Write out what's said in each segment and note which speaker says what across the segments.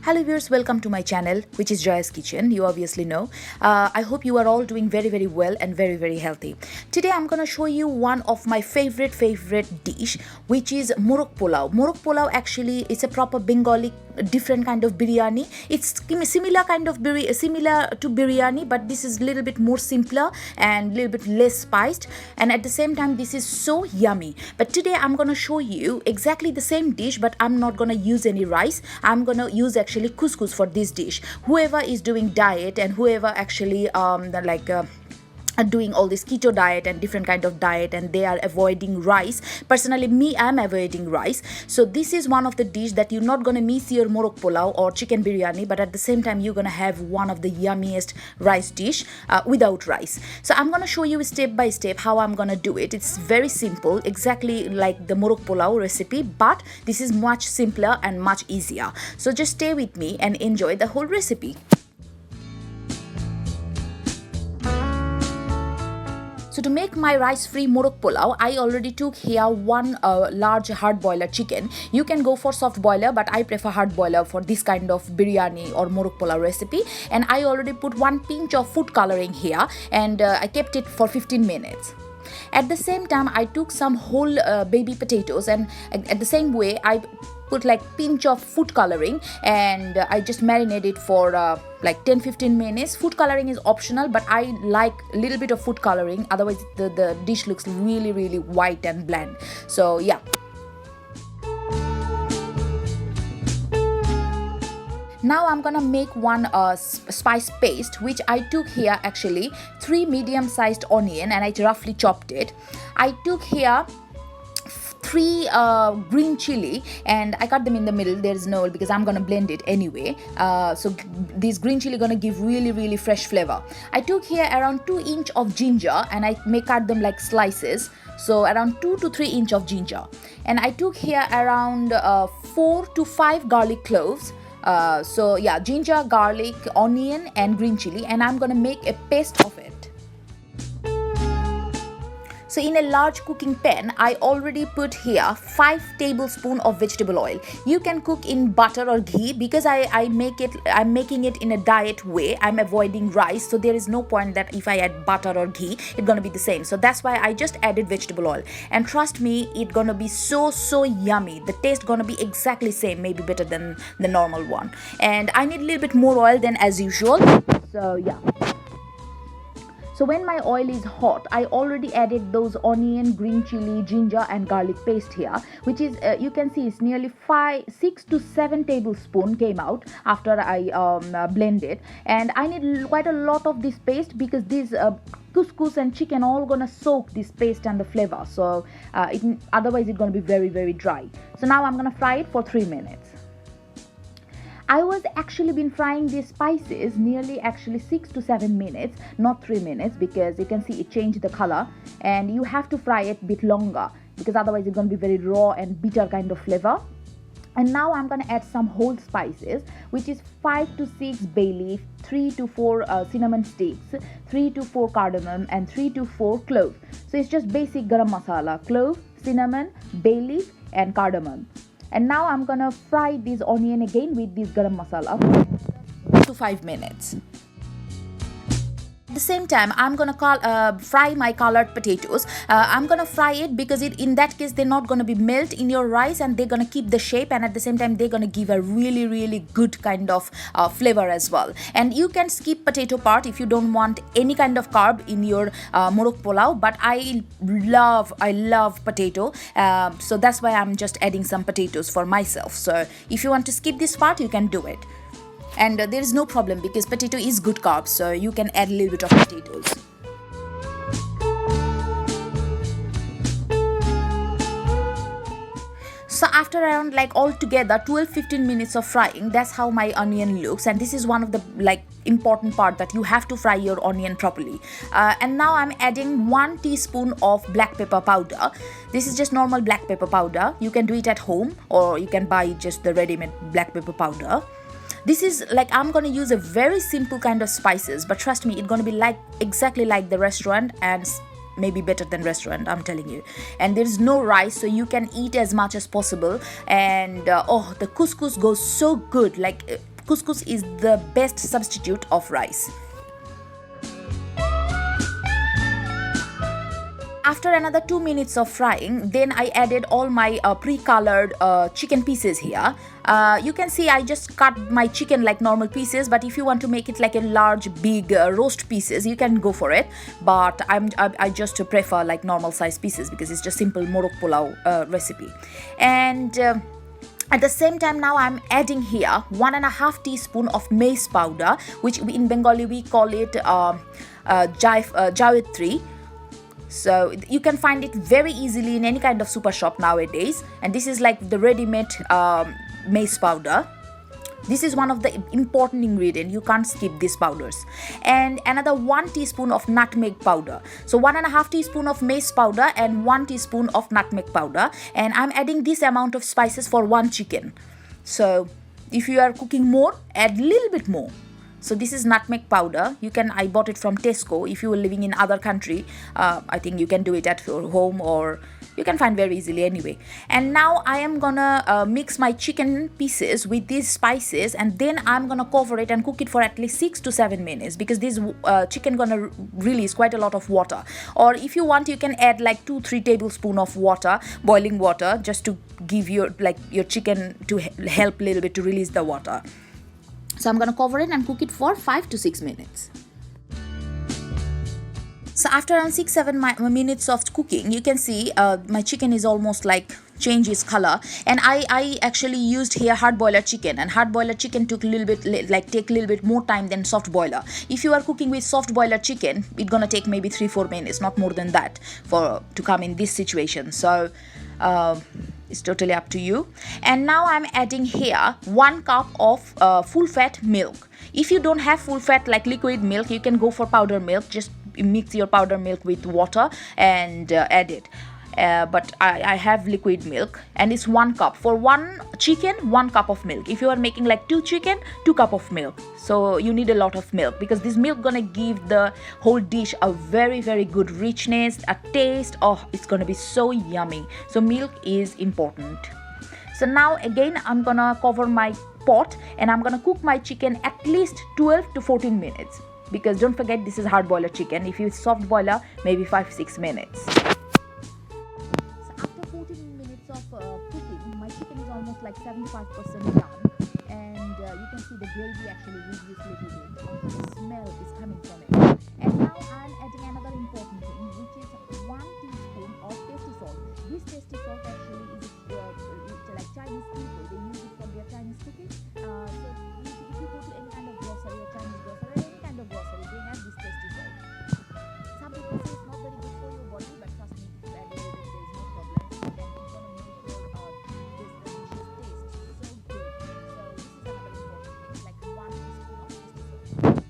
Speaker 1: Hello viewers, welcome to my channel, which is Joya's Kitchen. You obviously know. I hope you are all doing very well and very healthy. Today I'm gonna show you one of my favorite dish, which is Morog-Polao. Morog-Polao actually is a proper Bengali different kind of biryani. It's similar to biryani, but this is a little bit more simpler and a little bit less spiced, and at the same time this is so yummy. But today I'm gonna show you exactly the same dish, but I'm not gonna use any rice. I'm gonna use actually couscous for this dish. Whoever is doing diet and whoever actually are doing all this keto diet and different kind of diet, and they are avoiding rice. Personally, me, I'm avoiding rice, so this is one of the dish that you're not gonna miss your Morog-Polao or chicken biryani, but at the same time you're gonna have one of the yummiest rice dish without rice. So I'm gonna show you step by step how I'm gonna do it. It's very simple, exactly like the Morog-Polao recipe, but this is much simpler and much easier. So just stay with me and enjoy the whole recipe. So to make my rice-free Morog-Polao, I already took here one large hard boiler chicken. You can go for soft boiler, but I prefer hard boiler for this kind of biryani or Morog-Polao recipe. And I already put one pinch of food coloring here, and I kept it for 15 minutes. At the same time, I took some whole baby potatoes, and at the same way I put like pinch of food coloring, and I just marinate it for like 10-15 minutes. Food coloring is optional, but I like a little bit of food coloring, otherwise the dish looks really white and bland. So yeah. Now I'm gonna make one spice paste, which I took here actually 3 medium-sized onion, and I roughly chopped it. I took here 3 green chili, and I cut them in the middle. There's no, because I'm gonna blend it anyway. So this green chili gonna give really fresh flavor. I took here around 2 inch of ginger, and I may cut them like slices. So around 2 to 3 inch of ginger, and I took here around 4 to 5 garlic cloves. So yeah, ginger, garlic, onion and green chili, and I'm gonna make a paste of it. So in a large cooking pan, I already put here 5 tablespoons of vegetable oil. You can cook in butter or ghee, because I'm making it in a diet way. I'm avoiding rice, so there is no point that if I add butter or ghee, it's gonna be the same. So that's why I just added vegetable oil, and trust me, it's gonna be so yummy. The taste gonna be exactly same, maybe better than the normal one. And I need a little bit more oil than as usual. So yeah. So when my oil is hot, I already added those onion, green chili, ginger and garlic paste here, which is, you can see it's nearly 6 to 7 tablespoons came out after I blend it. And I need quite a lot of this paste, because this couscous and chicken all gonna soak this paste and the flavor. So otherwise it's gonna be very dry. So now I'm gonna fry it for 3 minutes. I was actually been frying these spices nearly actually 6 to 7 minutes, not 3 minutes, because you can see it changed the color, and you have to fry it a bit longer, because otherwise it's going to be very raw and bitter kind of flavor. And now I'm going to add some whole spices, which is 5 to 6 bay leaf, 3 to 4 cinnamon sticks, 3 to 4 cardamom and 3 to 4 clove. So it's just basic garam masala: clove, cinnamon, bay leaf and cardamom. And now I'm gonna fry this onion again with this garam masala for 2 to 5 minutes. At the same time, I'm gonna fry my colored potatoes. I'm gonna fry it because in that case they're not gonna be melt in your rice, and they're gonna keep the shape, and at the same time they're gonna give a really good kind of flavor as well. And you can skip potato part if you don't want any kind of carb in your Morog-Polao, but I love potato, so that's why I'm just adding some potatoes for myself. So if you want to skip this part, you can do it. And there is no problem, because potato is good carbs, so you can add a little bit of potatoes. So after around like altogether 12-15 minutes of frying, that's how my onion looks. And this is one of the important part, that you have to fry your onion properly. And now I'm adding 1 teaspoon of black pepper powder. This is just normal black pepper powder. You can do it at home, or you can buy just the ready-made black pepper powder. This is like, I'm gonna use a very simple kind of spices, but trust me, it's gonna be exactly like the restaurant, and maybe better than restaurant, I'm telling you. And there's no rice, so you can eat as much as possible. And oh, the couscous goes so good. Like couscous is the best substitute of rice. After another 2 minutes of frying, then I added all my pre-colored chicken pieces here. You can see I just cut my chicken like normal pieces, but if you want to make it like a large big roast pieces, you can go for it, but I just prefer like normal size pieces because it's just simple Morog-Polao recipe. And at the same time, now I'm adding here 1.5 teaspoon of maize powder, which in Bengali we call it Jawitri. So you can find it very easily in any kind of super shop nowadays, and this is like the ready-made maize powder. This is one of the important ingredients. You can't skip these powders. And another 1 teaspoon of nutmeg powder. So 1.5 teaspoon of maize powder and 1 teaspoon of nutmeg powder. And I'm adding this amount of spices for 1 chicken. So if you are cooking more, add a little bit more. So this is nutmeg powder. I bought it from Tesco. If you are living in other country, I think you can do it at your home, or you can find very easily anyway. And now I am gonna mix my chicken pieces with these spices, and then I'm gonna cover it and cook it for at least 6 to 7 minutes, because this chicken gonna release quite a lot of water. Or if you want, you can add like 2-3 tablespoons of water, boiling water, just to give your chicken to help a little bit to release the water. So I'm going to cover it and cook it for 5 to 6 minutes. So after around 6-7 minutes of cooking, you can see my chicken is almost like change its color. And I actually used here hard boiler chicken, and hard boiler chicken took a little bit take a little bit more time than soft boiler. If you are cooking with soft boiler chicken, it's gonna take maybe 3-4 minutes, not more than that, to come in this situation. So it's totally up to you. And now I'm adding here 1 cup of full fat milk. If you don't have full fat like liquid milk, you can go for powder milk. Just mix your powder milk with water and add it. But I have liquid milk, and it's 1 cup. For 1 chicken, 1 cup of milk. If you are making like 2 chicken, 2 cup of milk. So you need a lot of milk, because this milk gonna give the whole dish a very, very good richness, a taste. Oh, it's gonna be so yummy. So milk is important. So now again, I'm gonna cover my pot, and I'm gonna cook my chicken at least 12 to 14 minutes. Because don't forget, this is hard boiler chicken. If you soft boiler, maybe 5-6 minutes. Cooking, my chicken is almost like 75% done, and you can see the gravy actually reduced a little bit. The smell is coming from it. And now I'm adding another important thing, which is 1 teaspoon of tasty salt. This tasty salt actually is like Chinese people, they use it for their Chinese cooking. So if you go to any kind of grocery or Chinese grocery or any kind of grocery, they have this tasty salt. Some people say it's not very good for your body, but trust me, if you add a little bit, there is no problem. Then it's gonna make your this delicious taste so good. So this is another important thing, like 1 teaspoon of tasty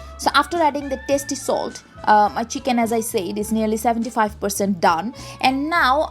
Speaker 1: salt. So after adding the tasty salt, my chicken, as I said, is nearly 75% done. And now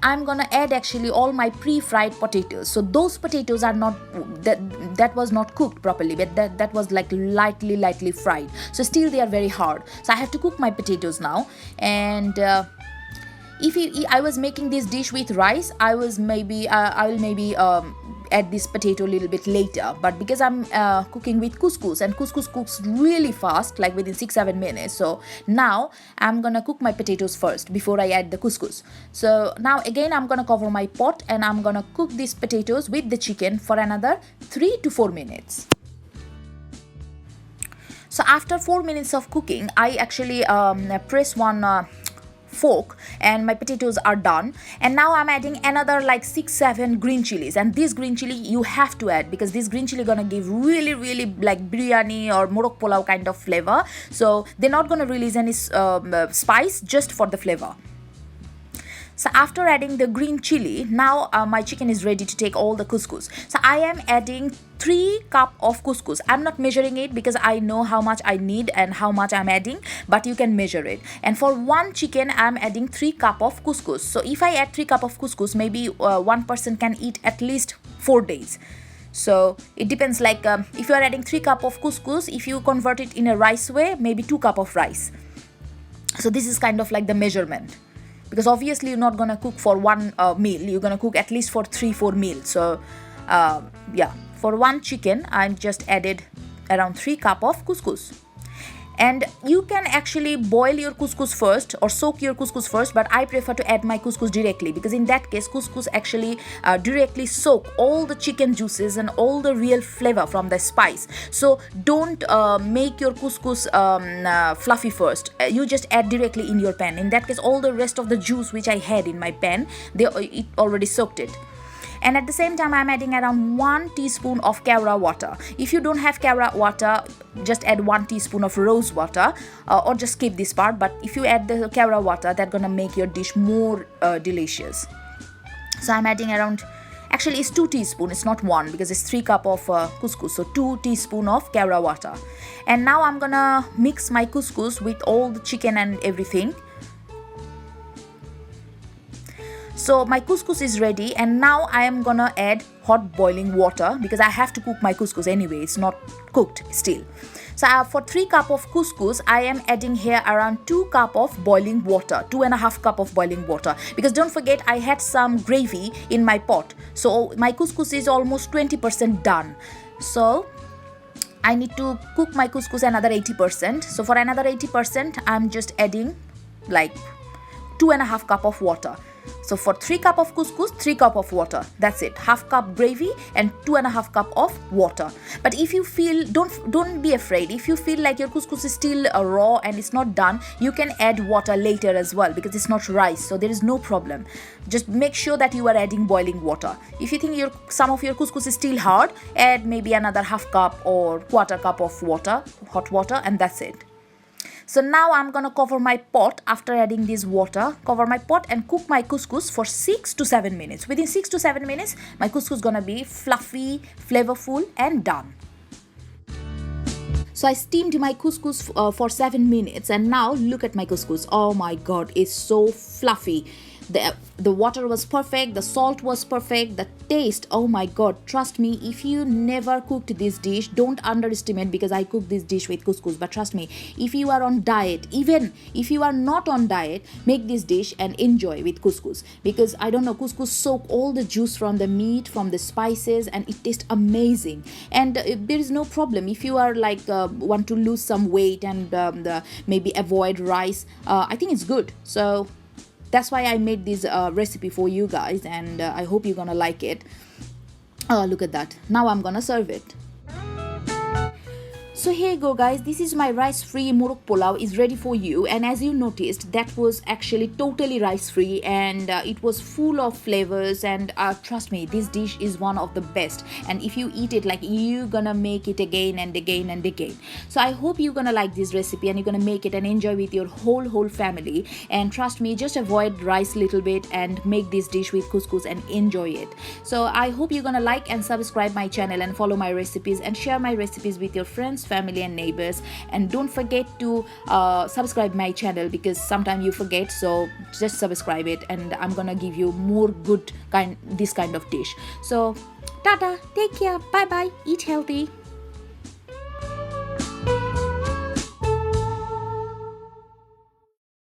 Speaker 1: I'm gonna add actually all my pre-fried potatoes. So those potatoes are not, that was not cooked properly, but that was like lightly fried. So still they are very hard. So I have to cook my potatoes now. And I was making this dish with rice, I will maybe add this potato a little bit later. But because I'm cooking with couscous, and couscous cooks really fast, like within 6-7 minutes, so now I'm gonna cook my potatoes first before I add the couscous. So now again, I'm gonna cover my pot, and I'm gonna cook these potatoes with the chicken for another 3 to 4 minutes. So after 4 minutes of cooking, I actually press one fork, and my potatoes are done. And now I'm adding another like 6-7 green chilies, and this green chili you have to add, because this green chili gonna give really like biryani or Morog-Polao kind of flavor. So they're not gonna release any spice, just for the flavor. So after adding the green chili, now my chicken is ready to take all the couscous. So I am adding 3 cups of couscous. I'm not measuring it because I know how much I need and how much I'm adding, but you can measure it. And for 1 chicken, I'm adding 3 cups of couscous. So if I add 3 cups of couscous, maybe one person can eat at least 4 days. So it depends, like if you are adding 3 cups of couscous, if you convert it in a rice way, maybe 2 cups of rice. So this is kind of like the measurement. because obviously you're not gonna cook for one meal, you're gonna cook at least for 3-4 meals. So yeah, for one chicken I just added around 3 cup of couscous. And you can actually boil your couscous first or soak your couscous first, but I prefer to add my couscous directly, because in that case couscous actually directly soak all the chicken juices and all the real flavor from the spice. So don't make your couscous fluffy first. You just add directly in your pan. In that case all the rest of the juice which I had in my pan, it already soaked it. And at the same time I'm adding around 1 teaspoon of kewra water. If you don't have kewra water, just add 1 teaspoon of rose water, or just skip this part. But if you add the kewra water, that's gonna make your dish more delicious. So I'm adding around, actually it's 2 teaspoons, it's not 1, because it's 3 cup of couscous, so 2 teaspoon of kewra water. And now I'm gonna mix my couscous with all the chicken and everything. So my couscous is ready, and now I am gonna add hot boiling water, because I have to cook my couscous anyway, it's not cooked still. So for 3 cup of couscous I am adding here around 2 cup of boiling water, 2.5 cup of boiling water, because don't forget I had some gravy in my pot. So my couscous is almost 20% done. So I need to cook my couscous another 80%. So for another 80% I'm just adding like 2.5 cup of water. So for 3 cup of couscous, 3 cup of water. That's it. Half cup gravy and 2.5 cup of water. But if you feel, don't be afraid. If you feel like your couscous is still raw and it's not done, you can add water later as well, because it's not rice, so there is no problem. Just make sure that you are adding boiling water. If you think some of your couscous is still hard, add maybe another half cup or quarter cup of water, hot water, and that's it. So now I'm gonna cover my pot after adding this water. Cover my pot and cook my couscous for 6 to 7 minutes. Within 6 to 7 minutes, my couscous gonna be fluffy, flavorful, and done. So I steamed my couscous for 7 minutes, and now look at my couscous. Oh my god, it's so fluffy. The water was perfect, the salt was perfect, the taste, oh my god, trust me, if you never cooked this dish, don't underestimate, because I cooked this dish with couscous. But trust me, if you are on diet, even if you are not on diet, make this dish and enjoy with couscous, because I don't know, couscous soak all the juice from the meat, from the spices, and it tastes amazing. And there is no problem if you are like want to lose some weight and maybe avoid rice. I think it's good. So that's why I made this recipe for you guys, and I hope you're gonna like it. Look at that. Now I'm gonna serve it. So here you go guys, this is my rice-free Morog-Polao is ready for you. And as you noticed, that was actually totally rice-free, and it was full of flavors, and trust me, this dish is one of the best. And if you eat it, like, you're gonna make it again and again and again. So I hope you're gonna like this recipe and you're gonna make it and enjoy with your whole family. And trust me, just avoid rice little bit and make this dish with couscous and enjoy it. So I hope you're gonna like and subscribe my channel and follow my recipes and share my recipes with your friends, family and neighbors. And don't forget to subscribe my channel, because sometimes you forget. So just subscribe it, and I'm gonna give you more this kind of dish. So tata, take care, bye bye, eat healthy.